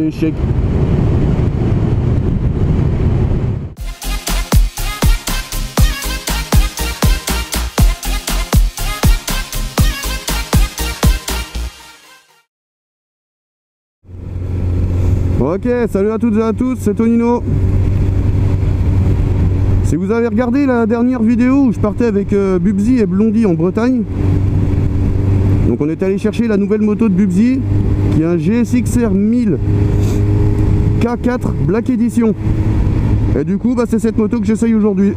l'échec. Ok, salut à toutes et à tous, c'est Tonino. Si vous avez regardé la dernière vidéo où je partais avec Bubsy et Blondie en Bretagne, donc on est allé chercher la nouvelle moto de Bubsy, qui est un GSXR 1000 K4 Black Edition. Et du coup, c'est cette moto que j'essaye aujourd'hui.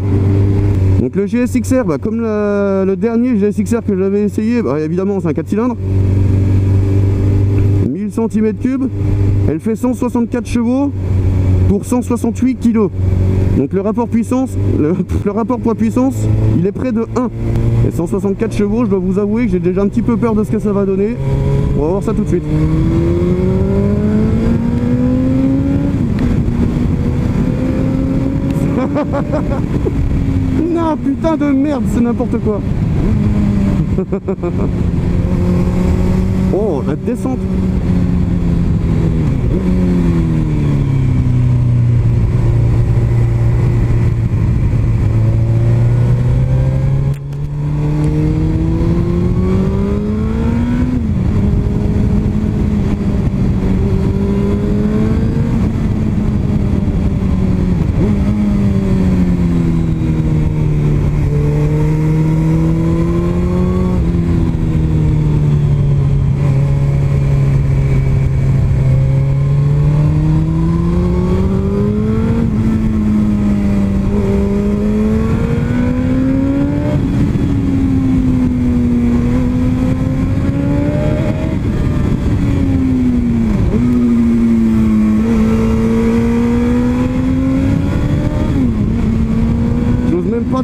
Donc le GSXR, comme le dernier GSXR que j'avais essayé, évidemment c'est un 4 cylindres. 1000 cm3, elle fait 164 chevaux pour 168 kg. Donc le rapport puissance, le rapport poids-puissance, il est près de 1. Et 164 chevaux, je dois vous avouer que j'ai déjà un petit peu peur de ce que ça va donner. On va voir ça tout de suite. Non, putain de merde, c'est n'importe quoi. Oh, la descente.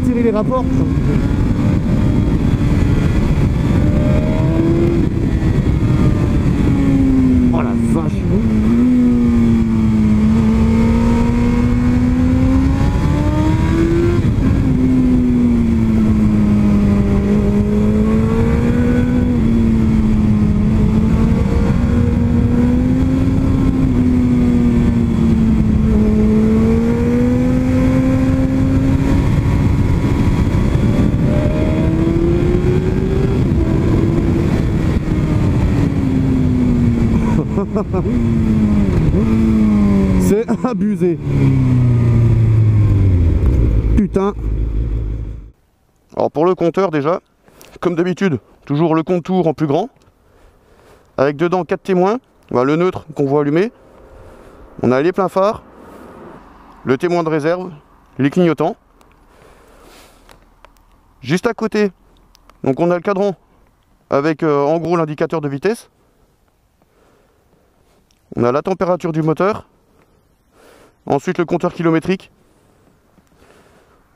Tirer les rapports. Oh la vache. C'est abusé. Putain. Alors pour le compteur déjà, comme d'habitude, toujours le contour en plus grand. Avec dedans 4 témoins. Le neutre qu'on voit allumé. On a les pleins phares. Le témoin de réserve. Les clignotants. Juste à côté, donc on a le cadran avec en gros l'indicateur de vitesse. On a la température du moteur. Ensuite le compteur kilométrique.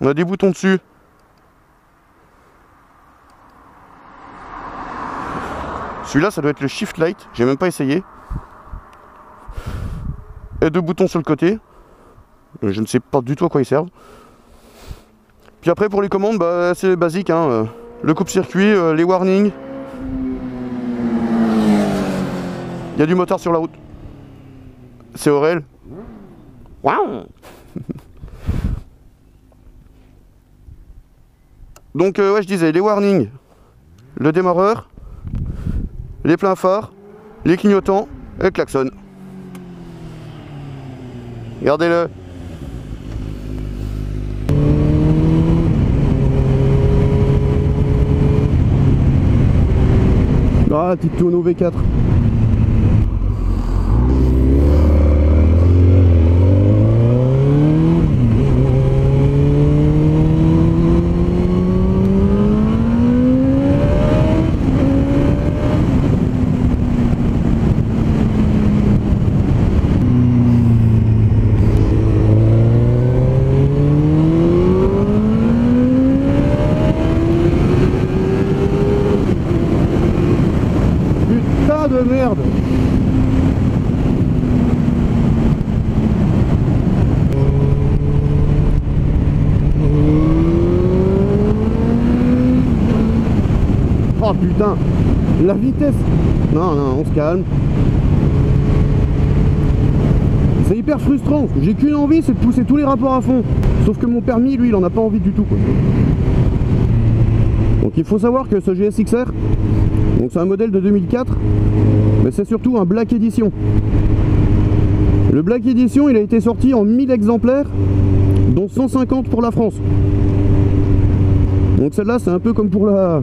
On a des boutons dessus. Celui-là ça doit être le Shift Light, j'ai même pas essayé. Et 2 boutons sur le côté. Je ne sais pas du tout à quoi ils servent. Puis après pour les commandes, c'est basique, hein. Le coupe-circuit, les warnings. Il y a du moteur sur la route. C'est Aurel. Waouh. Donc ouais, je disais les warnings, le démarreur, les pleins phares, les clignotants et le klaxon. Regardez-le. Ah, la petite Tonneau V4. De merde. Oh putain, la vitesse. Non, non, on se calme. C'est hyper frustrant. J'ai qu'une envie, c'est de pousser tous les rapports à fond. Sauf que mon permis, lui, il en a pas envie du tout, quoi. Donc il faut savoir que ce GSX-R, donc c'est un modèle de 2004, mais c'est surtout un Black Edition. Le Black Edition, il a été sorti en 1000 exemplaires, dont 150 pour la France. Donc celle-là, c'est un peu comme pour la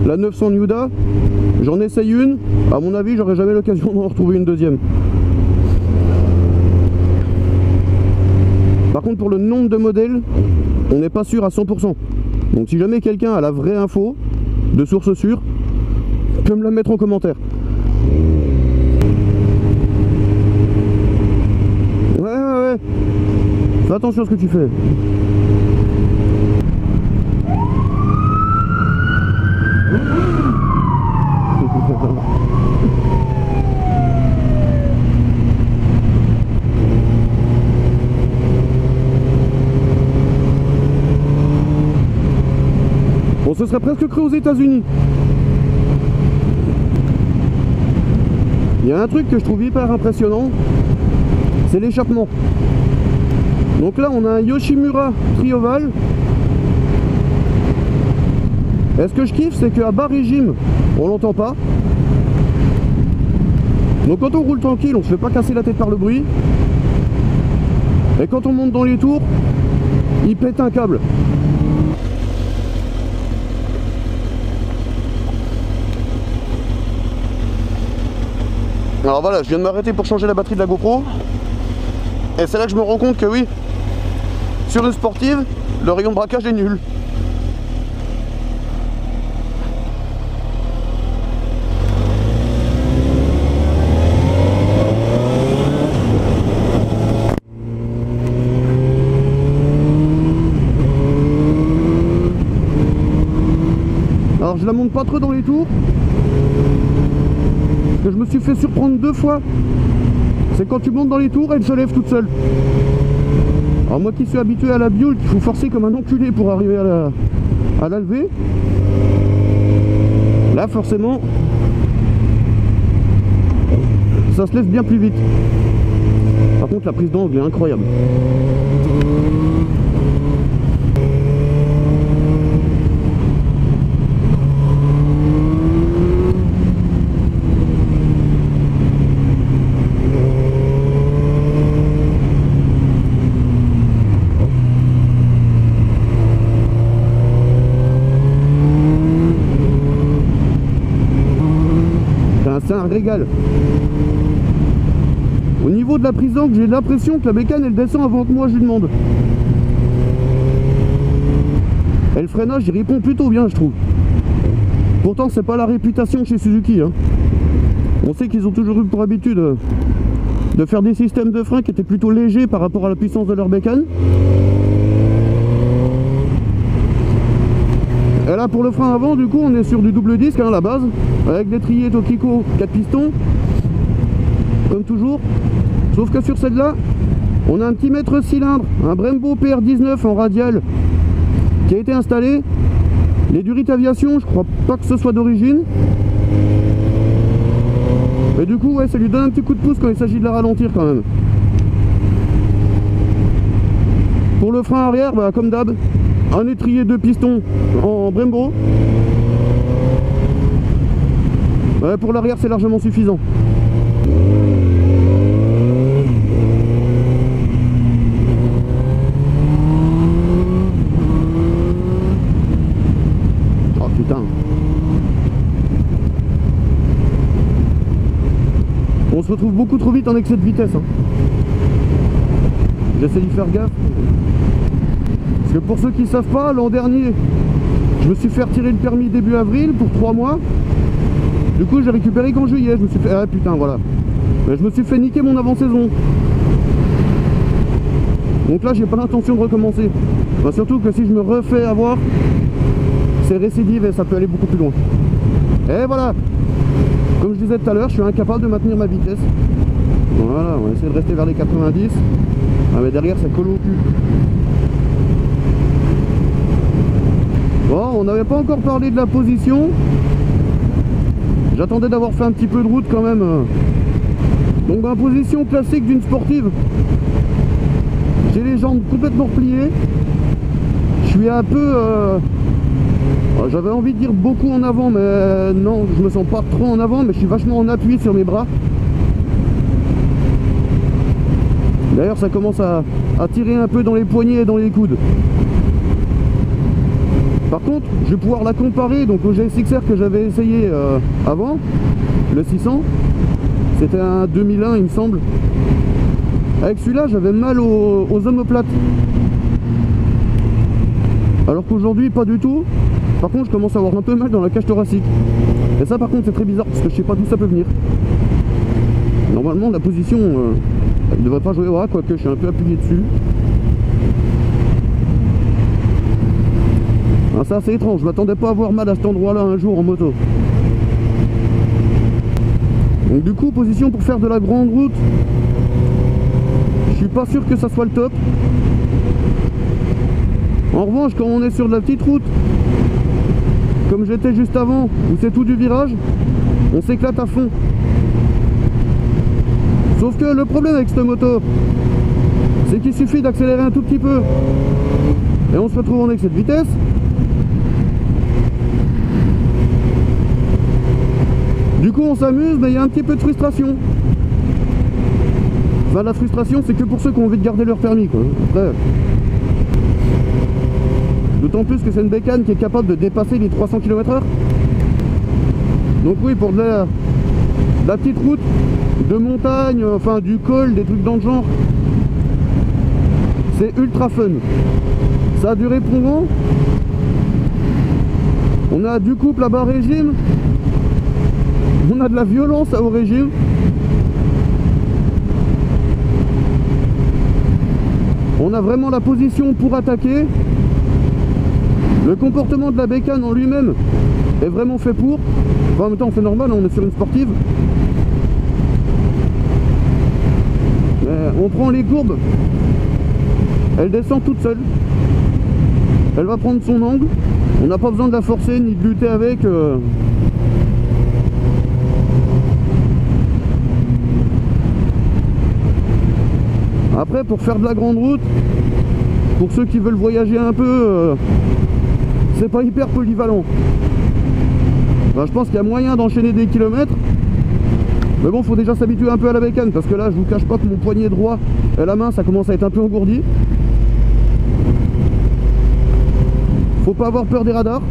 900 Nuda. J'en essaye une, à mon avis, j'aurai jamais l'occasion d'en retrouver une deuxième. Par contre, pour le nombre de modèles, on n'est pas sûr à 100%. Donc si jamais quelqu'un a la vraie info, de source sûre, peut me la mettre en commentaire. Ouais. Fais attention à ce que tu fais. On se serait presque cru aux États-Unis. Il y a un truc que je trouve hyper impressionnant, c'est l'échappement. Donc là, on a un Yoshimura Trioval. Et ce que je kiffe, c'est qu'à bas régime, on l'entend pas. Donc quand on roule tranquille, on se fait pas casser la tête par le bruit. Et quand on monte dans les tours, il pète un câble. Alors voilà, je viens de m'arrêter pour changer la batterie de la GoPro. Et c'est là que je me rends compte que oui, sur une sportive, le rayon de braquage est nul. Alors je la monte pas trop dans les tours. Que je me suis fait surprendre 2 fois. C'est quand tu montes dans les tours, elle se lève toute seule. Alors moi qui suis habitué à la biole, qu'il faut forcer comme un enculé pour arriver à la lever. Là forcément, ça se lève bien plus vite. Par contre la prise d'angle est incroyable. C'est un régal. Au niveau de la prise d'angle, j'ai l'impression que la bécane elle descend avant que moi je lui demande. Et le freinage il répond plutôt bien, je trouve. Pourtant c'est pas la réputation chez Suzuki, hein. On sait qu'ils ont toujours eu pour habitude de faire des systèmes de frein qui étaient plutôt légers par rapport à la puissance de leur bécane. Et là pour le frein avant, du coup on est sur du double disque hein, à la base, avec l'étrier Tokiko 4 pistons, comme toujours. Sauf que sur celle-là, on a un petit mètre cylindre, un Brembo PR19 en radial qui a été installé. Les Durit Aviation, je crois pas que ce soit d'origine. Mais du coup ouais, ça lui donne un petit coup de pouce quand il s'agit de la ralentir quand même. Pour le frein arrière, bah, comme d'hab, un étrier 2 pistons en Brembo. Ouais, pour l'arrière c'est largement suffisant. Oh putain. On se retrouve beaucoup trop vite en excès de vitesse hein. J'essaie d'y faire gaffe. Parce que pour ceux qui ne savent pas, l'an dernier, je me suis fait retirer le permis début avril pour 3 mois. Du coup, j'ai récupéré qu'en juillet. Je me suis fait... Ah putain, voilà. Mais je me suis fait niquer mon avant-saison. Donc là, j'ai pas l'intention de recommencer. Enfin, surtout que si je me refais avoir, c'est récidive et ça peut aller beaucoup plus loin. Et voilà. Comme je disais tout à l'heure, je suis incapable de maintenir ma vitesse. Voilà, on va essayer de rester vers les 90. Ah mais derrière, ça colle au cul. Bon, on n'avait pas encore parlé de la position. J'attendais d'avoir fait un petit peu de route quand même Donc ben, position classique d'une sportive. J'ai les jambes complètement repliées. Je suis un peu... j'avais envie de dire beaucoup en avant, mais non, je me sens pas trop en avant, mais je suis vachement en appui sur mes bras. D'ailleurs, ça commence à tirer un peu dans les poignets et dans les coudes. Par contre, je vais pouvoir la comparer donc au GSXR que j'avais essayé avant, le 600. C'était un 2001, il me semble. Avec celui-là, j'avais mal aux omoplates. Alors qu'aujourd'hui, pas du tout. Par contre, je commence à avoir un peu mal dans la cage thoracique. Et ça, par contre, c'est très bizarre parce que je sais pas d'où ça peut venir. Normalement, la position, elle ne devrait pas jouer. Ouais, quoique je suis un peu appuyé dessus. Ah, c'est assez étrange. Je m'attendais pas à avoir mal à cet endroit-là un jour en moto. Donc du coup, position pour faire de la grande route, je suis pas sûr que ça soit le top. En revanche, quand on est sur de la petite route, comme j'étais juste avant, où c'est tout du virage, on s'éclate à fond. Sauf que le problème avec cette moto, c'est qu'il suffit d'accélérer un tout petit peu et on se retrouve en excès de vitesse. Du coup on s'amuse, mais il y a un petit peu de frustration. Enfin, la frustration, c'est que pour ceux qui ont envie de garder leur permis, quoi. Après, d'autant plus que c'est une bécane qui est capable de dépasser les 300 km/h. Donc oui, pour de la petite route, de montagne, enfin du col, des trucs dans le genre, c'est ultra fun. Ça a du répondant. On a du couple à bas régime. On a de la violence à haut régime. On a vraiment la position pour attaquer. Le comportement de la bécane en lui-même est vraiment fait pour. Enfin, en même temps, c'est normal, on est sur une sportive. On prend les courbes. Elle descend toute seule. Elle va prendre son angle. On n'a pas besoin de la forcer ni de lutter avec. Après, pour faire de la grande route, pour ceux qui veulent voyager un peu, c'est pas hyper polyvalent. Enfin, je pense qu'il y a moyen d'enchaîner des kilomètres. Mais bon, faut déjà s'habituer un peu à la bécane, parce que là, je vous cache pas que mon poignet droit et la main, ça commence à être un peu engourdi. Faut pas avoir peur des radars.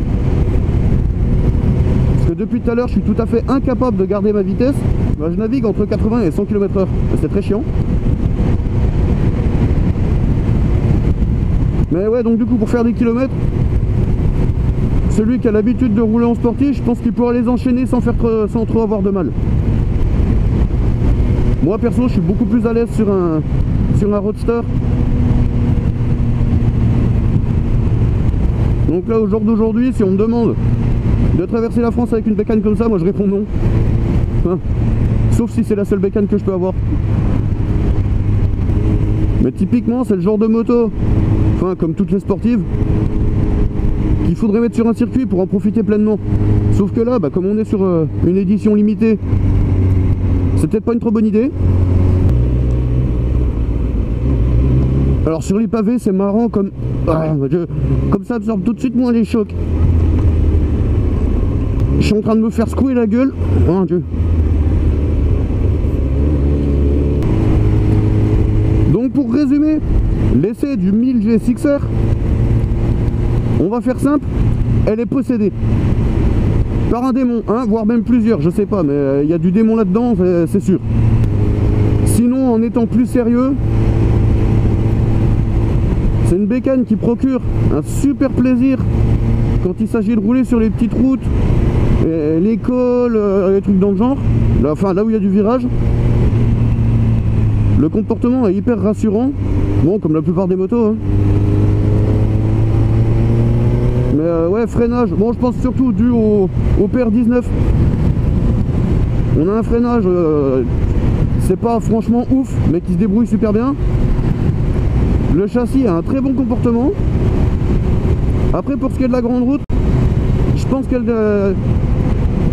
Parce que depuis tout à l'heure, je suis tout à fait incapable de garder ma vitesse. Bah, je navigue entre 80 et 100 km/h. C'est très chiant. Mais ouais, donc du coup, pour faire des kilomètres, celui qui a l'habitude de rouler en sportif, je pense qu'il pourra les enchaîner sans trop avoir de mal. Moi perso, je suis beaucoup plus à l'aise sur un roadster. Donc là, au jour d'aujourd'hui, si on me demande de traverser la France avec une bécane comme ça, moi je réponds non. Hein, sauf si c'est la seule bécane que je peux avoir. Mais typiquement, c'est le genre de moto, enfin comme toutes les sportives, qu'il faudrait mettre sur un circuit pour en profiter pleinement. Sauf que là, bah, comme on est sur une édition limitée, c'est peut-être pas une trop bonne idée. Alors sur les pavés, c'est marrant comme... Ah, comme ça absorbe tout de suite moins les chocs. Je suis en train de me faire secouer la gueule. Oh mon Dieu. Donc pour résumer, l'essai du 1000 GSXR, on va faire simple, elle est possédée par un démon, voire même plusieurs, je sais pas, mais il y a du démon là-dedans, c'est sûr. Sinon, en étant plus sérieux, c'est une bécane qui procure un super plaisir quand il s'agit de rouler sur les petites routes, les cols, les trucs dans le genre, enfin là où il y a du virage. Le comportement est hyper rassurant, bon comme la plupart des motos. Hein. Mais ouais, freinage, bon je pense surtout dû au PR19. On a un freinage, c'est pas franchement ouf, mais qui se débrouille super bien. Le châssis a un très bon comportement. Après pour ce qui est de la grande route, je pense qu'elle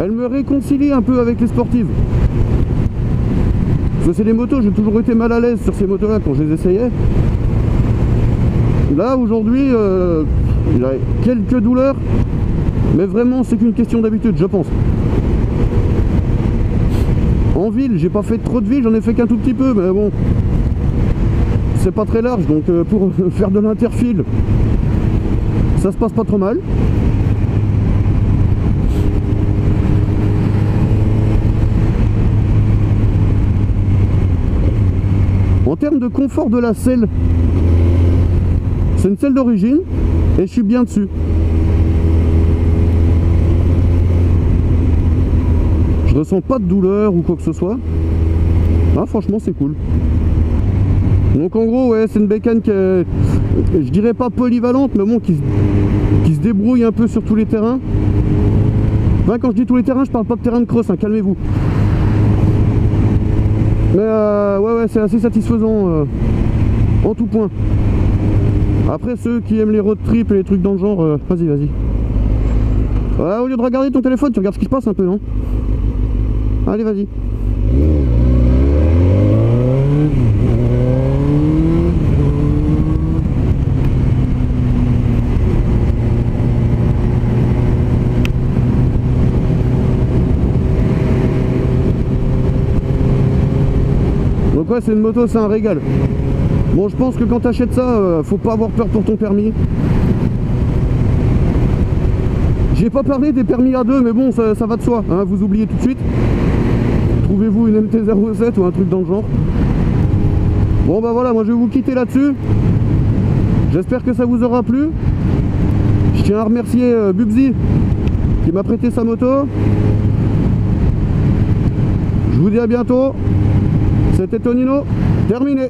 elle me réconcilie un peu avec les sportives. Parce que c'est des motos, j'ai toujours été mal à l'aise sur ces motos-là quand je les essayais. Là, aujourd'hui, il a quelques douleurs, mais vraiment, c'est qu'une question d'habitude, je pense. En ville, j'ai pas fait trop de ville, j'en ai fait qu'un tout petit peu, mais bon, c'est pas très large, donc pour faire de l'interfile, ça se passe pas trop mal. En termes de confort de la selle, c'est une selle d'origine et je suis bien dessus. Je ressens pas de douleur ou quoi que ce soit. Ah, franchement, c'est cool. Donc en gros, ouais, c'est une bécane qui est, je dirais pas polyvalente, mais bon, qui se débrouille un peu sur tous les terrains. Enfin, quand je dis tous les terrains, je parle pas de terrain de cross, hein, calmez-vous. Mais ouais, c'est assez satisfaisant en tout point. Après, ceux qui aiment les road trips et les trucs dans le genre, vas-y. Ouais, au lieu de regarder ton téléphone, tu regardes ce qui se passe un peu, non? Allez, vas-y. Donc ouais, c'est une moto, c'est un régal. Bon, je pense que quand t'achètes ça, faut pas avoir peur pour ton permis. J'ai pas parlé des permis A2, mais bon, ça va de soi, hein, vous oubliez tout de suite. Trouvez-vous une MT-07 ou un truc dans le genre. Bon bah voilà, moi je vais vous quitter là-dessus. J'espère que ça vous aura plu. Je tiens à remercier Bubsy qui m'a prêté sa moto. Je vous dis à bientôt. C'était Tonino, terminé.